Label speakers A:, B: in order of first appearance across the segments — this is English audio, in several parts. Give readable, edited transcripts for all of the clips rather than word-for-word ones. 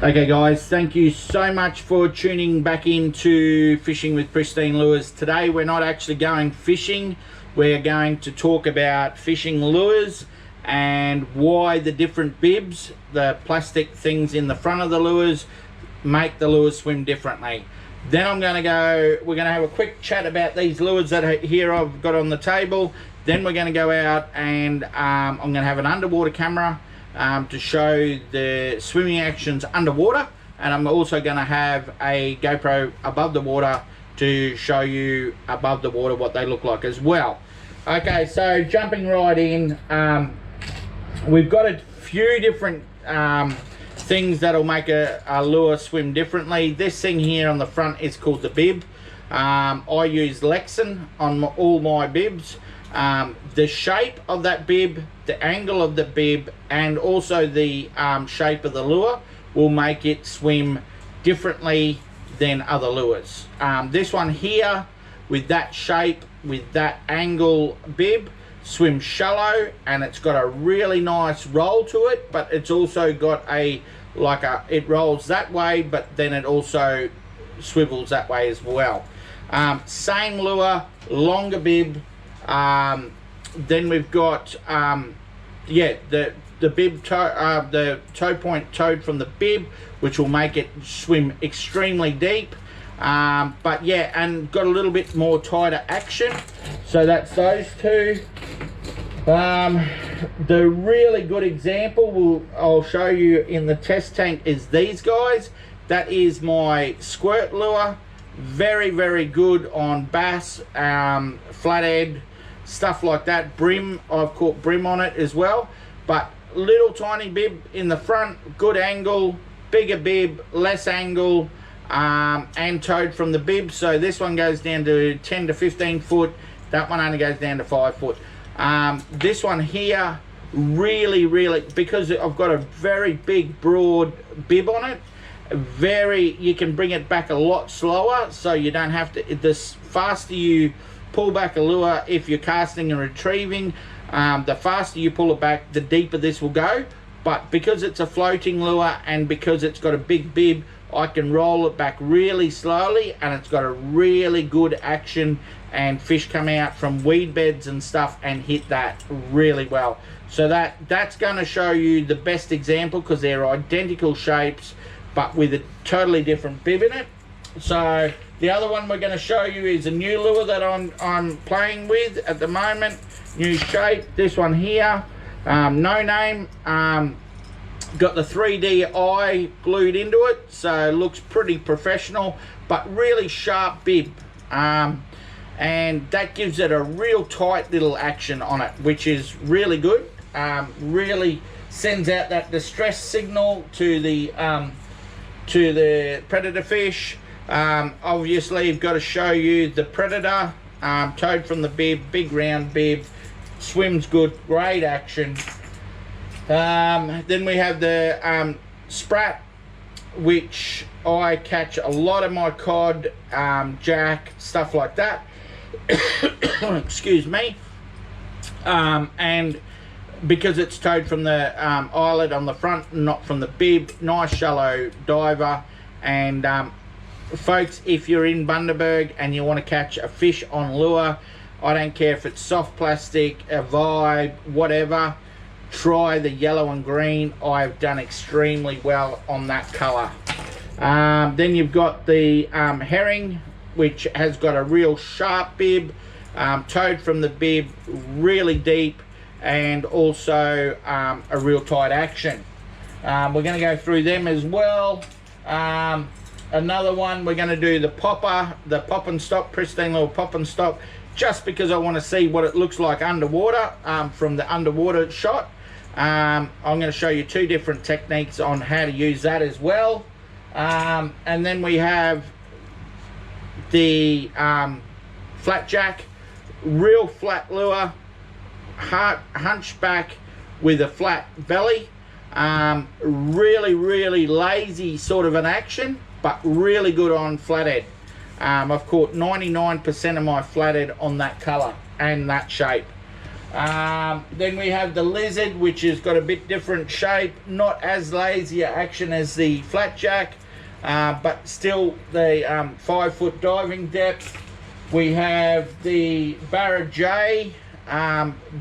A: Okay guys, thank you so much for tuning back into Fishing with Pristine Lures. Today we're not actually going fishing, we're going to talk about fishing lures and why the different bibs, the plastic things in the front of the lures, make the lures swim differently. Then we're going to have a quick chat about these lures that are here I've got on the table. Then we're going to go out and I'm going to have an underwater camera to show the swimming actions underwater, and I'm also going to have a GoPro above the water to show you above the water what they look like as well. Okay, so jumping right in, we've got a few different things that'll make a lure swim differently. This thing here on the front is called the bib. I use Lexan on all my bibs. The shape of that bib, the angle of the bib, and also the shape of the lure will make it swim differently than other lures. This one here with that shape, with that angle bib, swims shallow, and it's got a really nice roll to it, but it's also got it rolls that way, but then it also swivels that way as well. Same lure, longer bib. Then we've got the bib toe, the toe point towed from the bib, which will make it swim extremely deep. But yeah, and got a little bit more tighter action. So that's those two. The really good example I'll show you in the test tank is these guys. That is my SQUIRT lure. Very, very good on bass, flathead, stuff like that. Brim, I've caught brim on it as well. But little tiny bib in the front, good angle, bigger bib, less angle, and towed from the bib. So this one goes down to 10 to 15 foot. That one only goes down to 5 foot. This one here, really, because I've got a very big, broad bib on it, you can bring it back a lot slower, so you don't have to, the faster you pull back a lure, if you're casting and retrieving, the faster you pull it back, the deeper this will go. But because it's a floating lure and because it's got a big bib, I can roll it back really slowly, and it's got a really good action, and fish come out from weed beds and stuff and hit that really well. So that's going to show you the best example, because they're identical shapes but with a totally different bib in it. So the other one we're going to show you is a new lure that I'm playing with at the moment. New shape, this one here, no name, got the 3D eye glued into it, so it looks pretty professional, but really sharp bib, and that gives it a real tight little action on it, which is really good. Really sends out that distress signal to the predator fish. Obviously you've got to show you the predator, towed from the bib, big round bib, swims good, great action. Then we have the SPRATE, which I catch a lot of my cod, jack, stuff like that. Excuse me. And because it's towed from the eyelet on the front, not from the bib, nice shallow diver. And folks, if you're in Bundaberg and you want to catch a fish on lure, I don't care if it's soft plastic, a vibe, whatever, try the yellow and green. I've done extremely well on that color. Then you've got the herring, which has got a real sharp bib, towed from the bib, really deep, and also a real tight action. We're going to go through them as well. Another one, we're going to do the popper, the pop and stop, pristine little pop and stop, just because I want to see what it looks like underwater, from the underwater shot. I'm going to show you two different techniques on how to use that as well. And then we have the flatjack, real flat lure, hunchback with a flat belly. Really lazy sort of an action, but really good on flathead. I've caught 99% of my flathead on that color and that shape. Then we have the lizard, which has got a bit different shape, not as lazy action as the flatjack, but still the 5 foot diving depth. We have the BARRA J,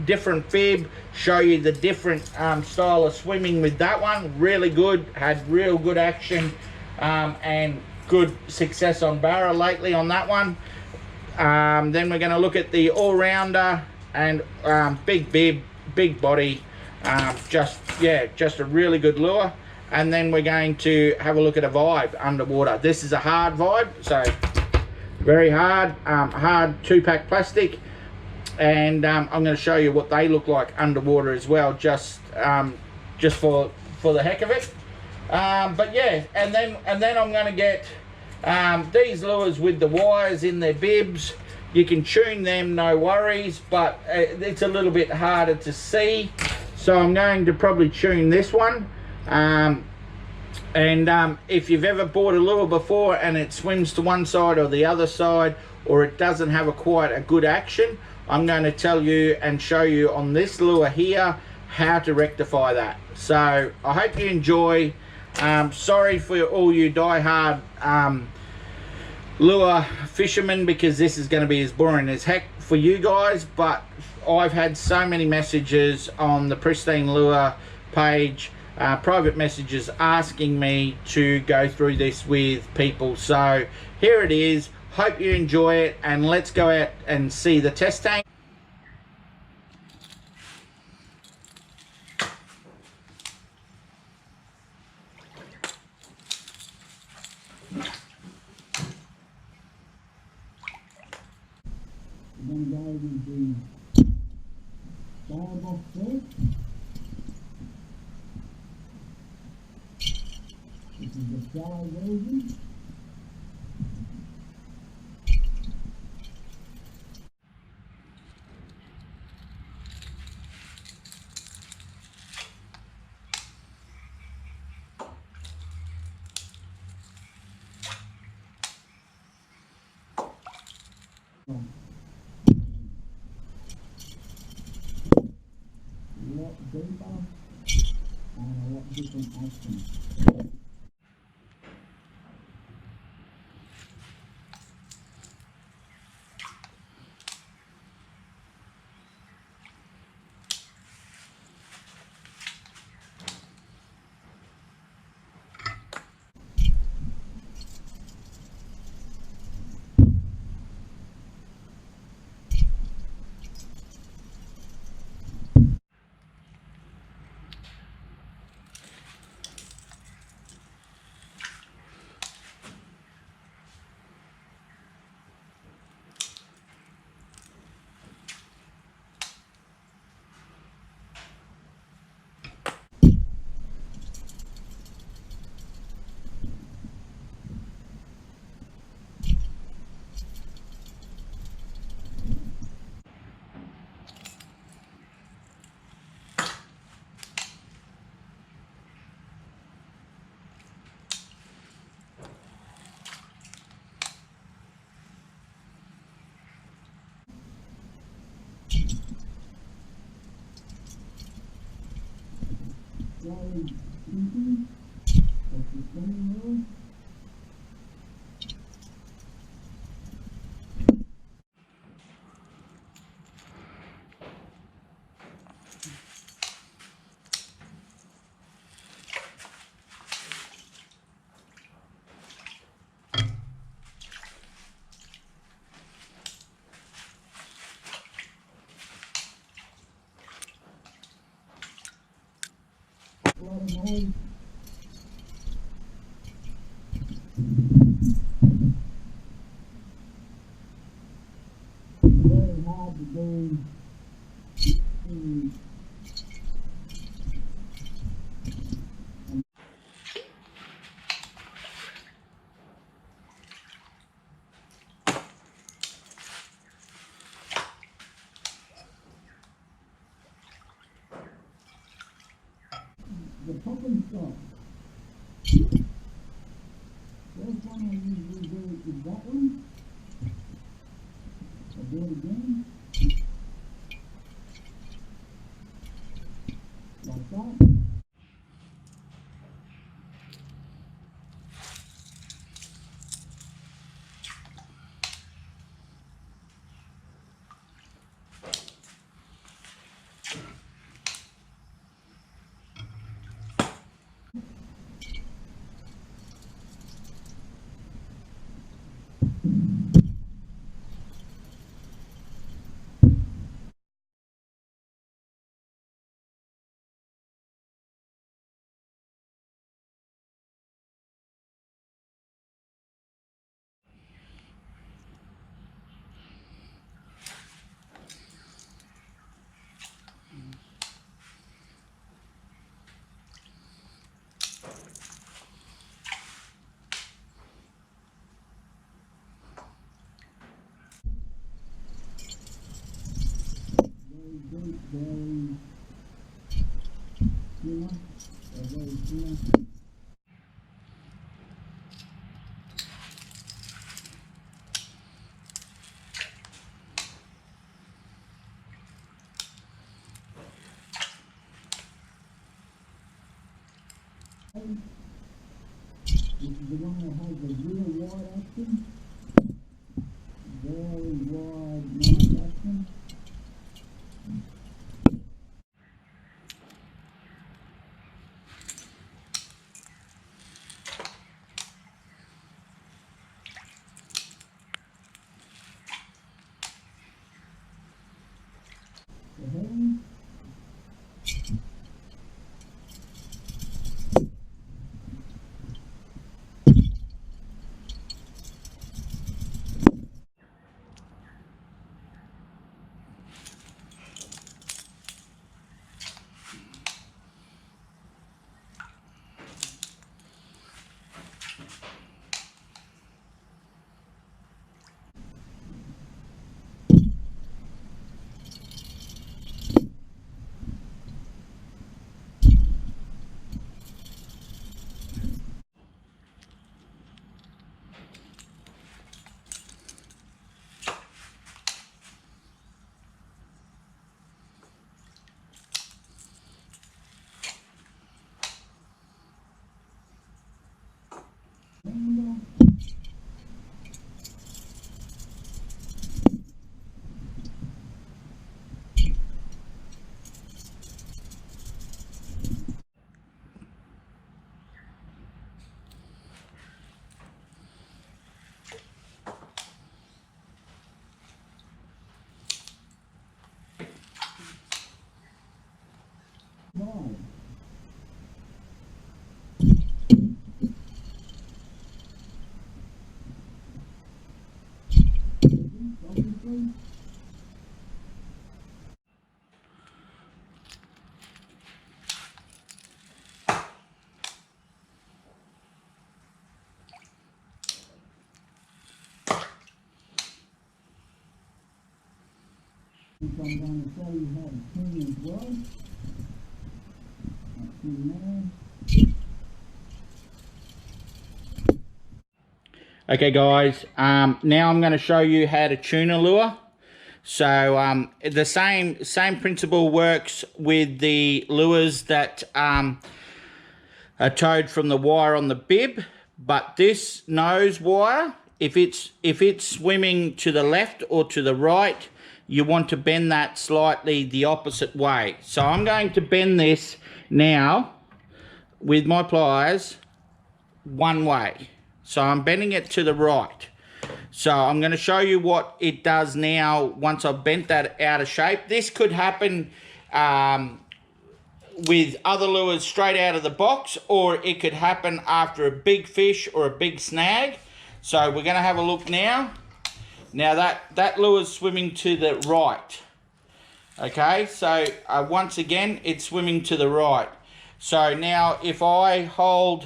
A: different fib, show you the different style of swimming with that one. Really good, had real good action and good success on BARRA lately on that one. Then we're going to look at the all-rounder and big bib, big body, just a really good lure. And then we're going to have a look at a vibe underwater. This is a hard vibe, so very hard, hard 2-pack plastic, and I'm going to show you what they look like underwater as well, just for the heck of it. But yeah, and then I'm going to get these lures with the wires in their bibs. You can tune them, no worries, but it's a little bit harder to see, so I'm going to probably tune this one. If you've ever bought a lure before and it swims to one side or the other side, or it doesn't have quite a good action, I'm going to tell you and show you on this lure here how to rectify that. So I hope you enjoy. Sorry for all you die-hard lure fishermen, because this is going to be as boring as heck for you guys, but I've had so many messages on the Pristine Lure page, private messages asking me to go through this with people. So here it is. Hope you enjoy it, and let's go out and see the test tank.
B: We're going to go with the firebox first. This is the shallow version. A lot deeper and a lot different action. Slowly sinking of the spinning wheel. A lot of noise. Very hard to do. The pop and stop. First one I usually do is that one. I'll do it again. start. Very thinner, very thinner. This is the one that has a real wide action, very wide knife action. The herring. Wide. Obviously. I'm going to show you how to tune as well. That's in there.
A: Okay guys, now I'm going to show you how to tune a lure. So the same principle works with the lures that are towed from the wire on the bib, but this nose wire, if it's swimming to the left or to the right, you want to bend that slightly the opposite way. So I'm going to bend this now with my pliers one way. So I'm bending it to the right. So I'm going to show you what it does now once I've bent that out of shape. This could happen with other lures straight out of the box, or it could happen after a big fish or a big snag. So we're going to have a look now. Now that lure's swimming to the right. Okay, so once again, it's swimming to the right. So now if I hold,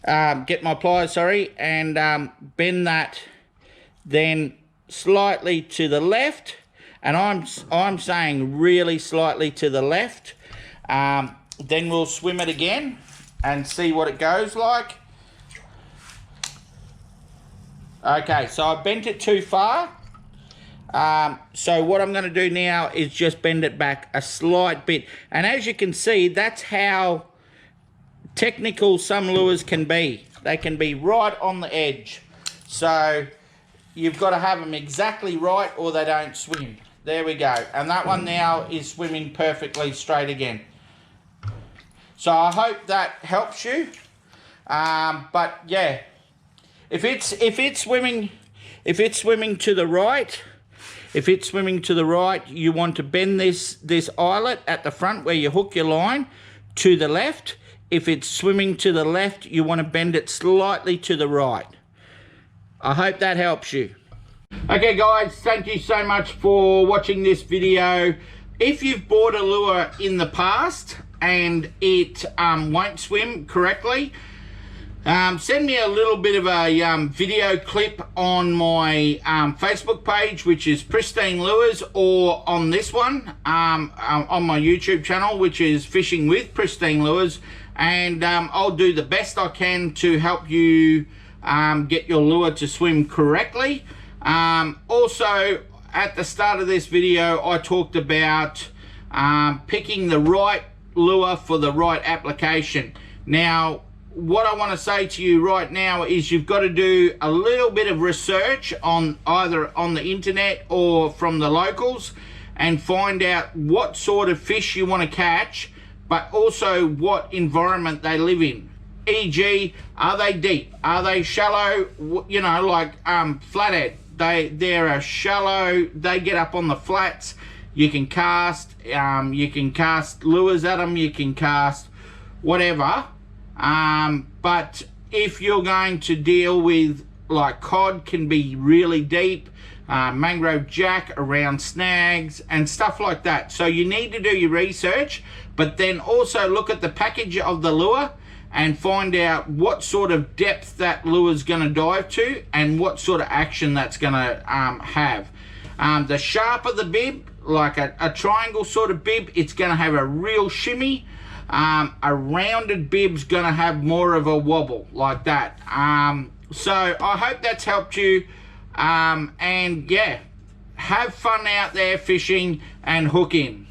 A: get my pliers, sorry, and bend that then slightly to the left, and I'm saying really slightly to the left, then we'll swim it again and see what it goes like. Okay, so I bent it too far. So what I'm going to do now is just bend it back a slight bit. And as you can see, that's how technical some lures can be. They can be right on the edge. So you've got to have them exactly right or they don't swim. There we go. And that one now is swimming perfectly straight again. So I hope that helps you. But yeah, if it's swimming to the right, you want to bend this eyelet at the front where you hook your line to the left. If it's swimming to the left, you want to bend it slightly to the right. I hope that helps you. Okay guys, thank you so much for watching this video. If you've bought a lure in the past and it won't swim correctly, send me a little bit of a video clip on my Facebook page, which is Pristine Lures, or on this one on my YouTube channel, which is Fishing with Pristine Lures, and I'll do the best I can to help you get your lure to swim correctly. Also, at the start of this video, I talked about picking the right lure for the right application. Now, what I want to say to you right now is you've got to do a little bit of research on either on the internet or from the locals and find out what sort of fish you want to catch, but also what environment they live in. E.g., are they deep? Are they shallow? You know, like flathead. They're a shallow, they get up on the flats. You can cast lures at them, you can cast whatever. But if you're going to deal with, like, cod can be really deep, mangrove jack around snags and stuff like that. So you need to do your research, but then also look at the package of the lure and find out what sort of depth that lure is going to dive to and what sort of action that's going to have. The sharper the bib, like a triangle sort of bib, it's going to have a real shimmy. A rounded bib's going to have more of a wobble, like that. So I hope that's helped you. And yeah, have fun out there fishing and hook in.